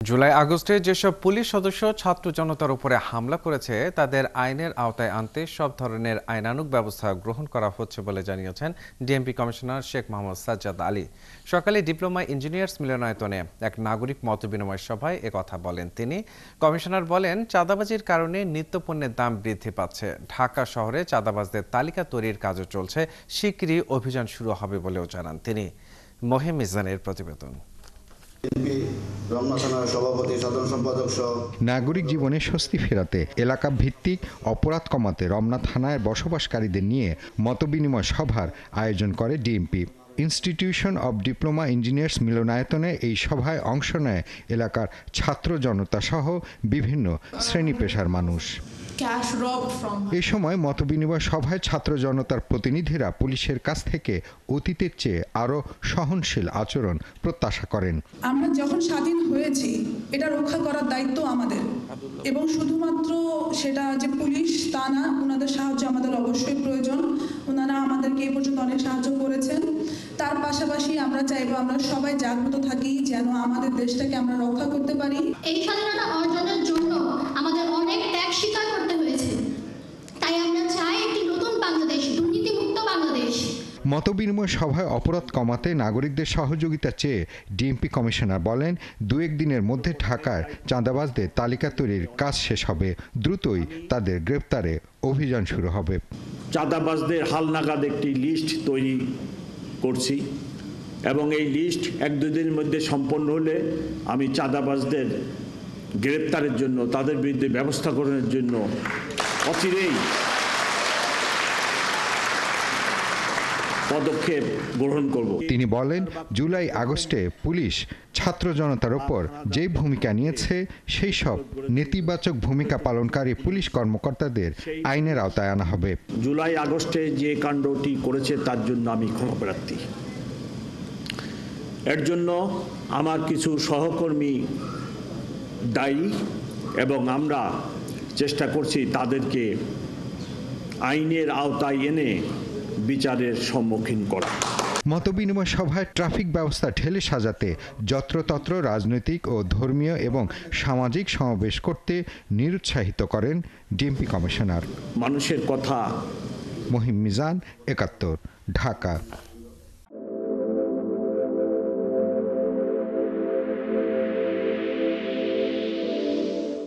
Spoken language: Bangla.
জুলাই আগস্টে যেসব পুলিশ সদস্য ছাত্র জনতার উপরে হামলা করেছে তাদের আইনের আওতায় আনতে সব ধরনের আইনানুগ ব্যবস্থা গ্রহণ করা হচ্ছে বলে জানিয়েছেন ডিএমপি কমিশনার শেখ মোহাম্মদ সাজ্জাদ আলী। সকালে ডিপ্লোমা ইঞ্জিনিয়ার্স মিলনায়তনে এক নাগরিক মতবিনিময় সভায় একথা বলেন তিনি। কমিশনার বলেন, চাঁদাবাজির কারণে নিত্যপণ্যের দাম বৃদ্ধি পাচ্ছে। ঢাকা শহরে চাঁদাবাজদের তালিকা তৈরির কাজও চলছে। শিগগিরই অভিযান শুরু হবে বলেও জানান তিনি। মহিম মিজানের প্রতিবেদন। নাগরিক জীবনে স্বস্তি ফেরাতে এলাকা ভিত্তিক অপরাধ কমাতে রমনা থানায় বসবাসকারীদের নিয়ে মতবিনিময় সভার আয়োজন করে DMP. Institution of diploma engineers মিলনায়তনে এই সভায় অংশ নেয় এলাকার ছাত্র জনতা সহ বিভিন্ন শ্রেণী পেশার মানুষ। এ সময় মতবিনিময় সভায় ছাত্র জনতার প্রতিনিধিরা পুলিশের কাছ থেকে অতীতের চেয়ে আরও সহনশীল আচরণ প্রত্যাশা করেন। আমরা যখন স্বাধীন হয়েছি এটা রক্ষা করার দায়িত্ব আমাদের, এবং শুধুমাত্র সেটা যে পুলিশ তা না, ওনাদের সাহায্য আমাদের অবশ্যই প্রয়োজন। ওনারা আমাদেরকে এই পর্যন্ত অনেক সাহায্য করেছেন। তার পাশাপাশি আমরা চাইবো আমরা সবাই জাগ্রত থাকি, যেন আমাদের দেশটাকে আমরা রক্ষা করতে পারি। এই স্বাধীনতা অর্জনের জন্য আমাদের অনেক ত্যাগ স্বীকার করতে হয়েছে, তাই আমরা চাই একটি নতুন বাংলাদেশ, দুর্নীতিমুক্ত বাংলাদেশ। মতবিনিময় সভায় অপরাধ কমাতে নাগরিকদের সহযোগিতা চেয়ে ডিএমপি কমিশনার বলেন, 2-1 দিনের মধ্যে ঢাকার চাঁদাবাজদের তালিকা তৈরির কাজ শেষ হবে। দ্রুতই তাদের গ্রেপ্তারে অভিযান শুরু হবে। চাঁদাবাজদের হালনাগাদ একটি লিস্ট তৈরি করছি এবং এই লিস্ট 1-2 দিনের মধ্যে সম্পন্ন হলে আমি চাঁদাবাজদের গ্রেপ্তারের জন্য, তাদের বিরুদ্ধে ব্যবস্থা গ্রহণের জন্য অচিরেই পদক্ষেপ গ্রহণ করব। তিনি বলেন, জুলাই আগস্টে পুলিশ ছাত্র জনতার ওপর যে ভূমিকা নিয়েছে সেই সব নেতিবাচক ভূমিকা পালনকারী পুলিশ কর্মকর্তাদের আইনের আওতায় আনা হবে। জুলাই আগস্টে যে কাণ্ডটি করেছে তার জন্য আমি ক্ষমাপ্রার্থী। এর জন্য আমার কিছু সহকর্মী দায়ী এবং আমরা চেষ্টা করছি তাদেরকে আইনের আওতায় এনে বিচারের সম্মুখীন করা। মতবিনিময় সভায় ট্রাফিক ব্যবস্থা ঢেলে সাজাতে যত্রতত্র রাজনৈতিক ও ধর্মীয় এবং সামাজিক সমাবেশ করতে নিরুৎসাহিত করেন ডিএমপি কমিশনার। মানুষের কথা। মহিম মিজান, ৭১, ঢাকা।